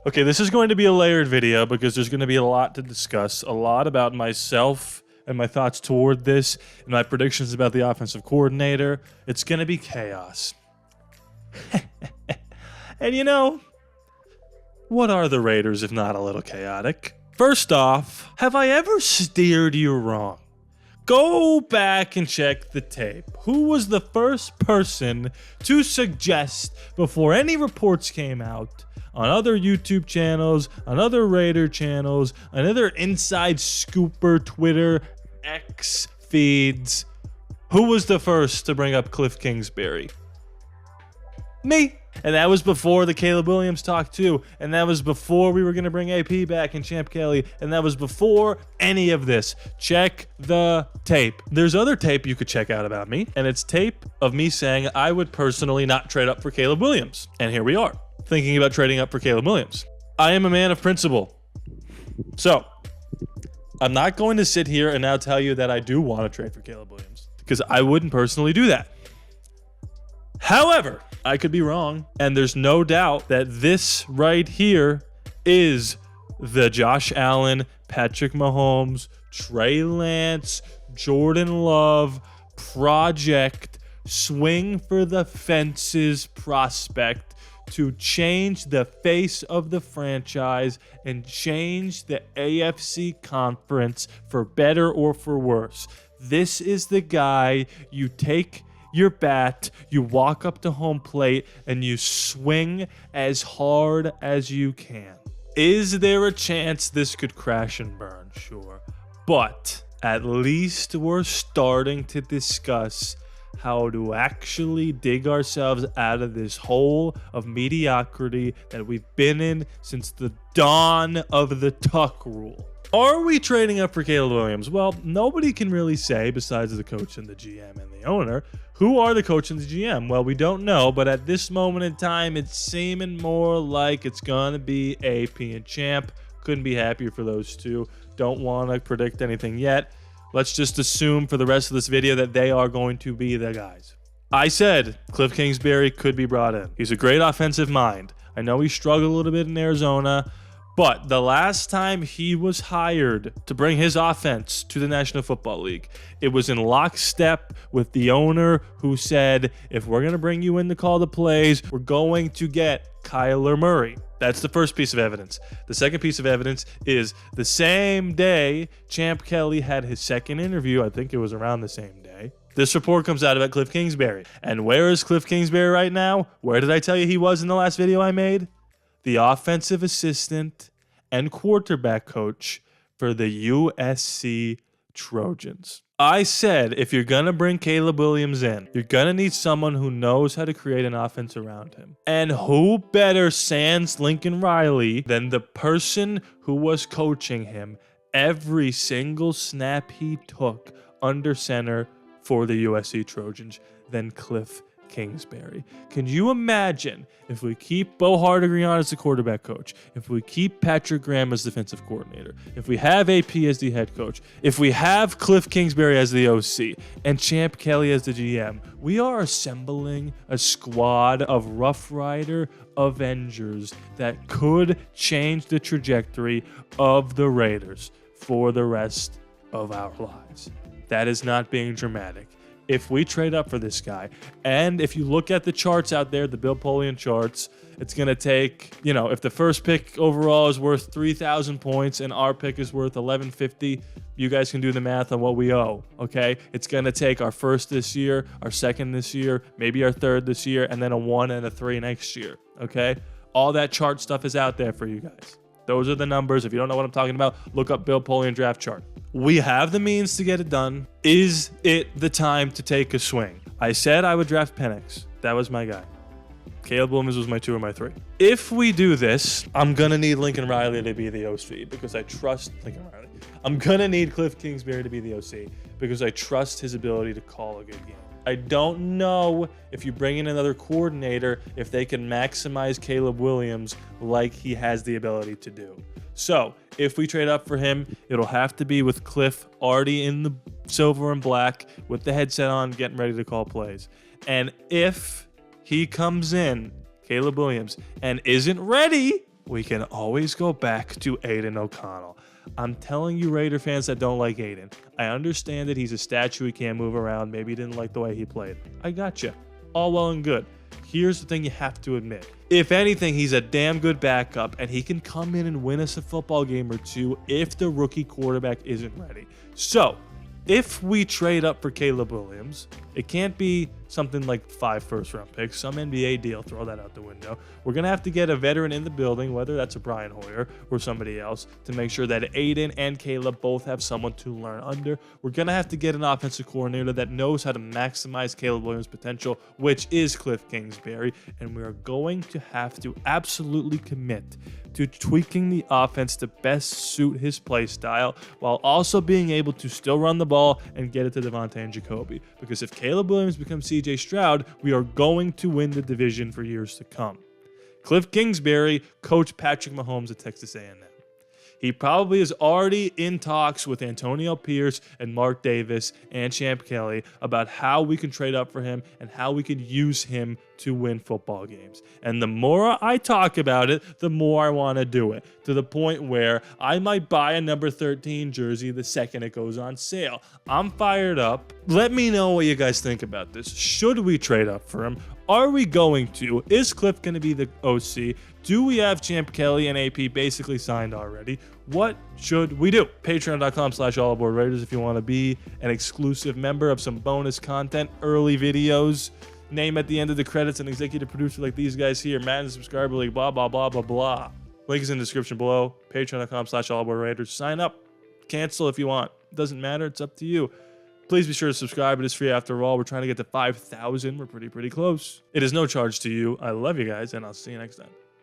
Okay, this is going to be a layered video because there's going to be a lot to discuss, a lot about myself and my thoughts toward this and my predictions about the offensive coordinator. It's going to be chaos. And you know, what are the Raiders if not a little chaotic? First off, have I ever steered you wrong? Go back and check the tape. Who was the first person to suggest before any reports came out on other YouTube channels, on other Raider channels, on other Inside Scooper Twitter X feeds? Who was the first to bring up Cliff Kingsbury? Me. And that was before the Caleb Williams talk too. And that was before we were going to bring AP back and Champ Kelly. And that was before any of this. Check the tape. There's other tape you could check out about me. And it's tape of me saying I would personally not trade up for Caleb Williams. And here we are, thinking about trading up for Caleb Williams. I am a man of principle. So I'm not going to sit here and now tell you that I do want to trade for Caleb Williams, because I wouldn't personally do that. However, I could be wrong, and there's no doubt that this right here is the Josh Allen, Patrick Mahomes, Trey Lance, Jordan Love project, swing for the fences prospect to change the face of the franchise and change the AFC conference for better or for worse. This is the guy you take your bat, you walk up to home plate, and you swing as hard as you can. Is there a chance this could crash and burn? Sure. But at least we're starting to discuss how to actually dig ourselves out of this hole of mediocrity that we've been in since the dawn of the Tuck rule. Are we trading up for Caleb Williams? Well, nobody can really say besides the coach and the GM and the owner. Who are the coach and the GM? Well, we don't know, but at this moment in time, it's seeming more like it's going to be AP and Champ. Couldn't be happier for those two. Don't want to predict anything yet. Let's just assume for the rest of this video that they are going to be the guys. I said Cliff Kingsbury could be brought in. He's a great offensive mind. I know he struggled a little bit in Arizona, but the last time he was hired to bring his offense to the National Football League, it was in lockstep with the owner who said, if we're going to bring you in to call the plays, we're going to get Kyler Murray. That's the first piece of evidence. The second piece of evidence is the same day Champ Kelly had his second interview, I think it was around the same day, this report comes out about Cliff Kingsbury. And where is Cliff Kingsbury right now? Where did I tell you he was in the last video I made? The offensive assistant and quarterback coach for the USC Trojans. I said if you're going to bring Caleb Williams in, you're going to need someone who knows how to create an offense around him. And who better sans Lincoln Riley than the person who was coaching him every single snap he took under center for the USC Trojans than Cliff Kingsbury. Can you imagine if we keep Bo Hardegrion as the quarterback coach, if we keep Patrick Graham as defensive coordinator, if we have AP as the head coach, if we have Cliff Kingsbury as the OC and Champ Kelly as the GM, we are assembling a squad of Rough Rider Avengers that could change the trajectory of the Raiders for the rest of our lives. That is not being dramatic. If we trade up for this guy, and if you look at the charts out there, the Bill Polian charts, it's going to take, if the first pick overall is worth 3,000 points and our pick is worth 1,150, you guys can do the math on what we owe, okay? It's going to take our first this year, our second this year, maybe our third this year, and then a 1 and a 3 next year, okay? All that chart stuff is out there for you guys. Those are the numbers. If you don't know what I'm talking about, look up Bill Polian draft chart. We have the means to get it done. Is it the time to take a swing? I said I would draft Penix. That was my guy. Caleb Williams was my 2 or my 3. If we do this, I'm going to need Lincoln Riley to be the OC because I trust Lincoln Riley. I'm going to need Cliff Kingsbury to be the OC because I trust his ability to call a good game. I don't know if you bring in another coordinator, if they can maximize Caleb Williams like he has the ability to do. So if we trade up for him, it'll have to be with Cliff already in the silver and black with the headset on, getting ready to call plays. And if he comes in, Caleb Williams, and isn't ready we can always go back to Aiden O'Connell. I'm telling you, Raider fans that don't like Aiden, I understand that he's a statue, he can't move around, maybe he didn't like the way he played. I gotcha. All well and good. Here's the thing you have to admit. If anything, he's a damn good backup, and he can come in and win us a football game or two if the rookie quarterback isn't ready. So, if we trade up for Caleb Williams, it can't be something like 5 first-round picks, some NBA deal, throw that out the window. We're going to have to get a veteran in the building, whether that's a Brian Hoyer or somebody else, to make sure that Aiden and Caleb both have someone to learn under. We're going to have to get an offensive coordinator that knows how to maximize Caleb Williams' potential, which is Cliff Kingsbury, and we are going to have to absolutely commit to tweaking the offense to best suit his play style while also being able to still run the ball and get it to Devontae and Jacoby. Because if Caleb Williams becomes CJ Stroud, we are going to win the division for years to come. Cliff Kingsbury coached Patrick Mahomes at Texas A&M. He probably is already in talks with Antonio Pierce and Mark Davis and Champ Kelly about how we can trade up for him and how we can use him to win football games. And the more I talk about it, the more I want to do it, to the point where I might buy a number 13 jersey the second it goes on sale. I'm fired up. Let me know what you guys think about this. Should we trade up for him? Are we going to? Is Cliff going to be the OC? Do we have Champ Kelly and AP basically signed already? What should we do? Patreon.com/ALLaBorde Raiders if you want to be an exclusive member of some bonus content, early videos, name at the end of the credits, an executive producer like these guys here, Madden subscriber league, blah, blah, blah, blah, blah. Link is in the description below. Patreon.com/ALLaBorde Raiders. Sign up. Cancel if you want. Doesn't matter. It's up to you. Please be sure to subscribe. It is free after all. We're trying to get to 5,000. We're pretty close. It is no charge to you. I love you guys, and I'll see you next time.